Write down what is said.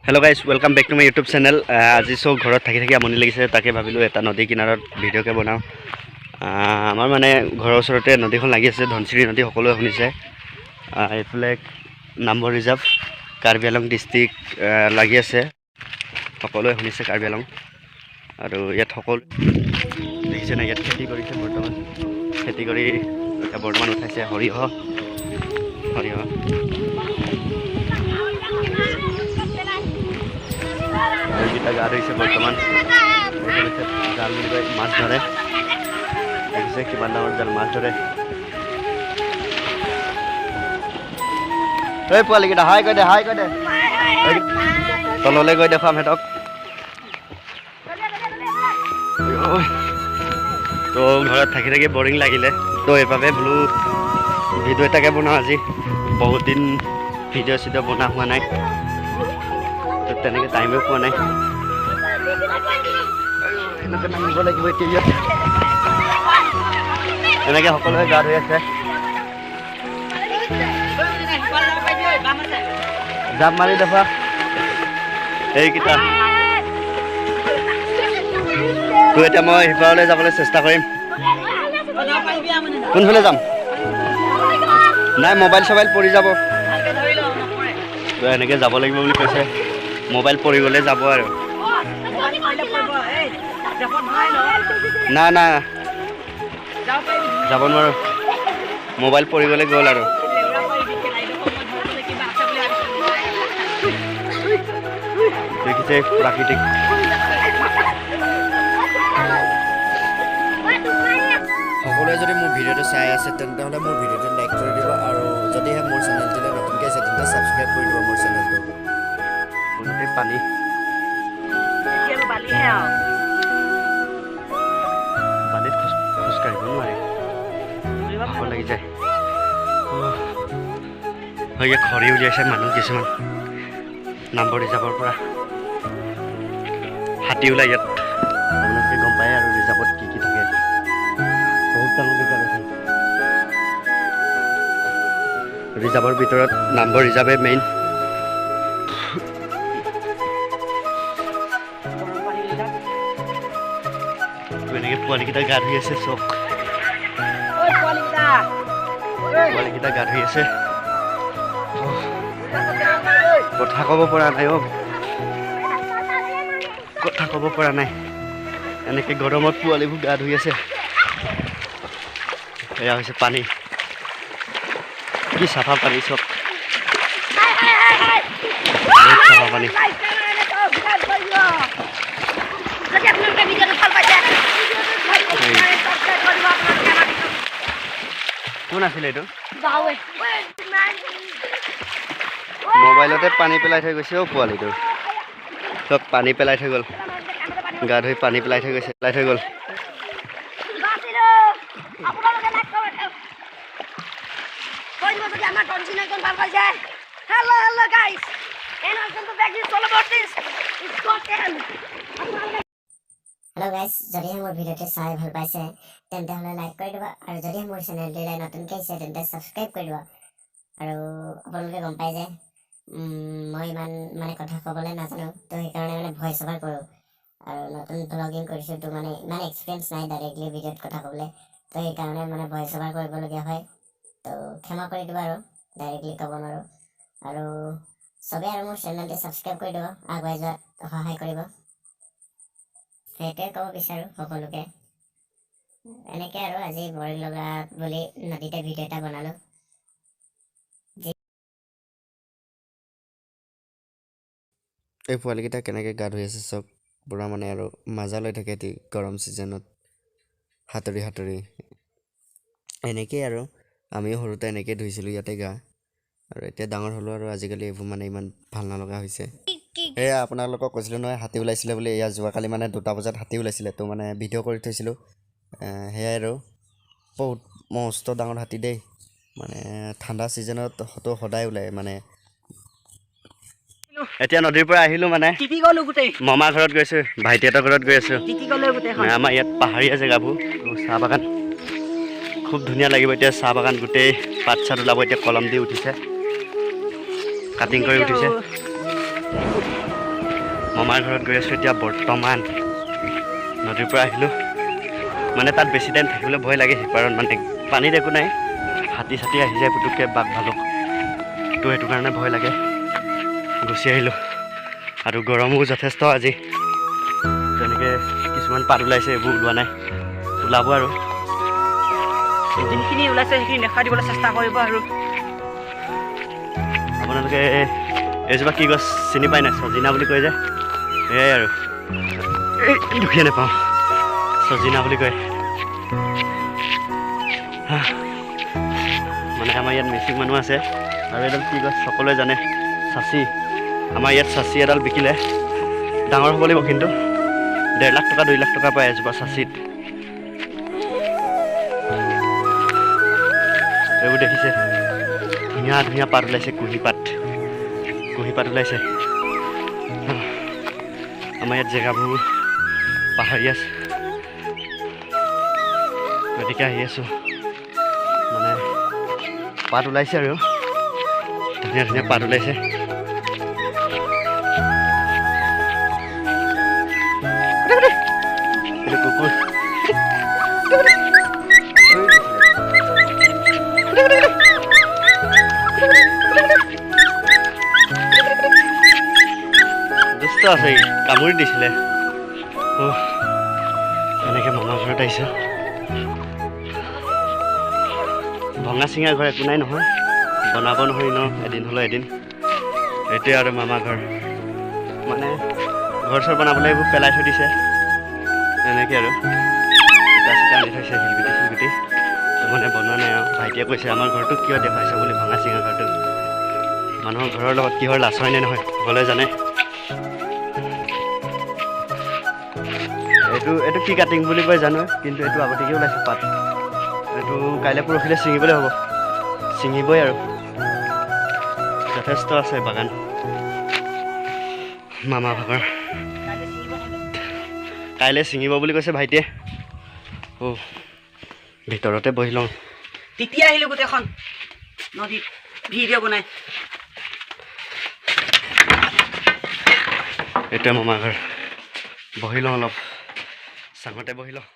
Hello guys welcome back to my YouTube channel. आज सब घर थी আমনি লাগিছে তাকে ভাবিলো এটা নদী কিনাৰত ভিডিঅ'কে বনাওঁ। আমাৰ মানে ঘৰৰ ওচৰতে নদীখন লাগি আছে, ধনশিৰি নদী সকলোৱে শুনিছে। এইফালে নামবৰ ৰিজাৰ্ভ কাৰ্বি আংলং ডিষ্ট্ৰিক্ট লাগি আছে, সকলোৱে শুনিছে কাৰ্বি আংলং। আৰু ইয়াত সকলো দেখিছে না, ইয়াত খেতি কৰিছে, বৰ্তমান খেতি কৰি বৰ্তমান উঠাইছে সৰিয়হ। গা ধুইছে বৰ্তমান, জাল বুলি কয় মাছ ধৰে, দেখিছে কিমান ডাঙৰ জাল মাছ ধৰে। এই পোৱালিকেইটা হাই কৈ দে, তললৈ গৈ দেখুৱাম সিহঁতক। তো ঘৰত থাকি থাকি বৰিং লাগিলে, তো এইবাবে বোলো ভিডিঅ' এটাকে বনাওঁ। আজি বহুত দিন ভিডিঅ' চিডিঅ' বনোৱা হোৱা নাই, তো তেনেকৈ টাইমে পোৱা নাই। নামিব লাগিব এতিয়া, এনেকৈ সকলোৱে গা ধুই আছে। জাপ মাৰি দেখুৱা এইকেইটা। তো এতিয়া মই সিফাললৈ যাবলৈ চেষ্টা কৰিম। কোনফালে যাম? নাই, মোবাইল চবাইল পৰি যাব, তো এনেকৈ যাব লাগিব বুলি কৈছে। মোবাইল পৰি গ'লে যাব আৰু। না না যাব নোৱাৰোঁ, মোবাইল পৰি গ'লে গ'ল আৰু। দেখিছে প্ৰাকৃতিক। সকলোৱে যদি মোৰ ভিডিঅ'টো চাই আছে তেন্তে মোৰ ভিডিঅ'টো লাইক কৰি দিব, আৰু যদিহে মোৰ চেনেলটোলৈ নতুনকৈ আছে তেন্তে ছাবস্ক্ৰাইব কৰি দিব মোৰ চেনেলটো। গোটেই পানী, পানীত খোজকাঢ়িব নোৱাৰে, ভাগৰ লাগি যায়। ইয়াত খৰি উলিয়াইছে মানুহ কিছুমান নামবৰ ৰিজাৰ্ভৰ পৰা। হাতী ওলাই ইয়াত, আপোনালোকে গম পায় আৰু ৰিজাৰ্ভত কি কি থাকে। বহুত ডাঙৰ ৰিজাৰ্ভ আছে, ৰিজাৰ্ভৰ ভিতৰত নামবৰ ৰিজাৰ্ভে মেইন। এনেকৈ পোৱালিকেইটা গা ধুই আছে, চব পোৱালিকেইটা গা ধুই আছে। কথা ক'ব পৰা নাই, কথা ক'ব পৰা নাই। এনেকৈ গৰমত পোৱালিবোৰ গা ধুই আছে। এয়া হৈছে পানী, কি চাফা পানী, চব বহুত চাফা পানী। কোন আছিলে এইটো? মোবাইলতে পানী পেলাই থৈ গৈছে অ' পোৱালিটো, চব পানী পেলাই থৈ গ'ল, গা ধুই পানী পেলাই থৈ গৈছে, পেলাই থৈ গ'ল। हेलो गाइस, যদিহে মোৰ ভিডিঅ'টো চাই ভাল পাইছে তেন্তে হ'লে লাইক কৰি দিব, আৰু যদিহে মোৰ চেনেলটোলৈ নতুনকৈ আহিছে তেন্তে ছাবস্ক্ৰাইব কৰি দিব। আৰু আপোনালোকে গম পাই যে মই ইমান মানে কথা ক'বলৈ নাজানো, তো সেইকাৰণে মানে ভইচ অভাৰ কৰোঁ। আৰু নতুন ব্লগিং কৰিছোঁ, তো মানে ইমান এক্সপিৰিয়েঞ্চ নাই ডাইৰেক্টলি ভিডিঅ'ত কথা ক'বলৈ, তো সেইকাৰণে মানে ভইচ অভাৰ কৰিবলগীয়া হয়। তো ক্ষমা কৰি দিব, আৰু ডাইৰেক্টলি ক'ব নোৱাৰোঁ। আৰু চবেই আৰু মোৰ চেনেলটো ছাবস্ক্ৰাইব কৰি দিব, আগুৱাই যোৱাত সহায় কৰিব, সেইটোৱে ক'ব বিচাৰোঁ সকলোকে। এনেকৈ আৰু আজি বৰিং লগা বুলি নদীতে ভিডিঅ' এটা বনালোঁ। এই পোৱালিকেইটা কেনেকৈ গা ধুই আছে, চব পূৰা মানে আৰু মজা লৈ থাকে এটি গৰম ছিজনত সাঁতুৰি সাঁতুৰি। এনেকেই আৰু আমিও সৰুতে এনেকৈ ধুইছিলোঁ ইয়াতে গা, আৰু এতিয়া ডাঙৰ হ'লোঁ আৰু আজিকালি এইবোৰ মানে ইমান ভাল নলগা হৈছে। এয়া আপোনালোকক কৈছিলোঁ নহয় হাতী ওলাইছিলে বুলি, এয়া যোৱাকালি মানে 2টা বজাত হাতী ওলাইছিলে, তো মানে ভিডিঅ' কৰি থৈছিলোঁ। সেয়াই আৰু বহুত মস্ত ডাঙৰ হাতী দেই, মানে ঠাণ্ডা ছিজনত তো সদায় ওলায় মানে। এতিয়া নদীৰ পৰা আহিলোঁ, মানে মামাৰ ঘৰত গৈছোঁ, ভাইটিহঁতৰ ঘৰত গৈ আছোঁ। আমাৰ ইয়াত পাহাৰীয়া জেগাবোৰ, চাহ বাগান খুব ধুনীয়া লাগিব। এতিয়া চাহ বাগান গোটেই পাত চাত ওলাব, এতিয়া কলম দি উঠিছে, কাটিং কৰি উঠিছে। মামাৰ ঘৰত গৈ আছোঁ এতিয়া বৰ্তমান। নদীৰ পৰা আহিলোঁ, মানে তাত বেছি টাইম থাকিবলৈ ভয় লাগে সিপাৰত, মানে পানীত একো নাই, হাতী চাতী আহি যায় পুতুককৈ, বাঘ ভালুক, তো সেইটো কাৰণে ভয় লাগে, গুচি আহিলোঁ। আৰু গৰমো যথেষ্ট আজি, তেনেকৈ কিছুমান পাত ওলাইছে, এইবোৰ ওলোৱা নাই, ওলাব আৰু যোনখিনি ওলাইছে সেইখিনি দেখাই দিবলৈ চেষ্টা কৰিব। আৰু আপোনালোকে এইজোপা কি গছ চিনি পায় নাই? চজিনা বুলি কয় যে, এয়াই আৰু এই দুখীয়া নাপাওঁ, চজিনা বুলি কয়। মানে আমাৰ ইয়াত মিচিং মানুহ আছে। আৰু এডাল কি গছ সকলোৱে জানে, চাচি। আমাৰ ইয়াত চাচি এডাল বিকিলে ডাঙৰ হ'ব লাগিব, কিন্তু 1.5 লাখ টকা 2 লাখ টকা পায় এজোপা চাচিত। এইবোৰ দেখিছে, ধুনীয়া ধুনীয়া পাত ওলাইছে, কুঁহি পাত ওলাইছে। আমাৰ ইয়াত জেগাবোৰ পাহাৰীয়া, গতিকে আহি আছোঁ, মানে পাত ওলাইছে আৰু ধুনীয়া ধুনীয়া পাত ওলাইছে। এইটো কুকুৰ, দুষ্ট আছে, কামুৰি দিছিলে। এনেকৈ মামাৰ ঘৰত আহিছোঁ। ভঙা চিঙা ঘৰ একো নাই নহয়, বনাব নহয় ন, এদিন হ'লেও এদিন। এইটোৱে আৰু মামা ঘৰ, মানে ঘৰ চৰ বনাবলৈ এইবোৰ পেলাই থৈ দিছে, এনেকৈ আৰু ইটা চিটা আনি থৈছে, শিলগুটি মানে বনোৱা নাই আৰু। ভাইটিয়ে কৈছে আমাৰ ঘৰটো কিয় দেখুৱাইছ বুলি, ভঙা চিঙা ঘৰটো। মানুহৰ ঘৰৰ লগত কিহৰ লাজ হয়নে নহয়, সকলোৱে জানে। এইটো কি কাটিং বুলি কয় জানো, কিন্তু এইটো আগতীয়াকৈ ওলাইছে পাত। এইটো কাইলৈ পৰহিলৈ ছিঙিবলৈ হ'ব, ছিঙিবই আৰু। যথেষ্ট আছে বাগান মামা ভাগৰ। কাইলৈ ছিঙিব বুলি কৈছে ভাইটিয়ে। ভিতৰতে বহি লওঁ। তেতিয়া আহিলোঁ গোটেইখন নদীত ভিডিঅ' বনাই। এইটোৱে মামা ঘৰ, বহি লওঁ অলপ, চাঙতে বহি লওঁ।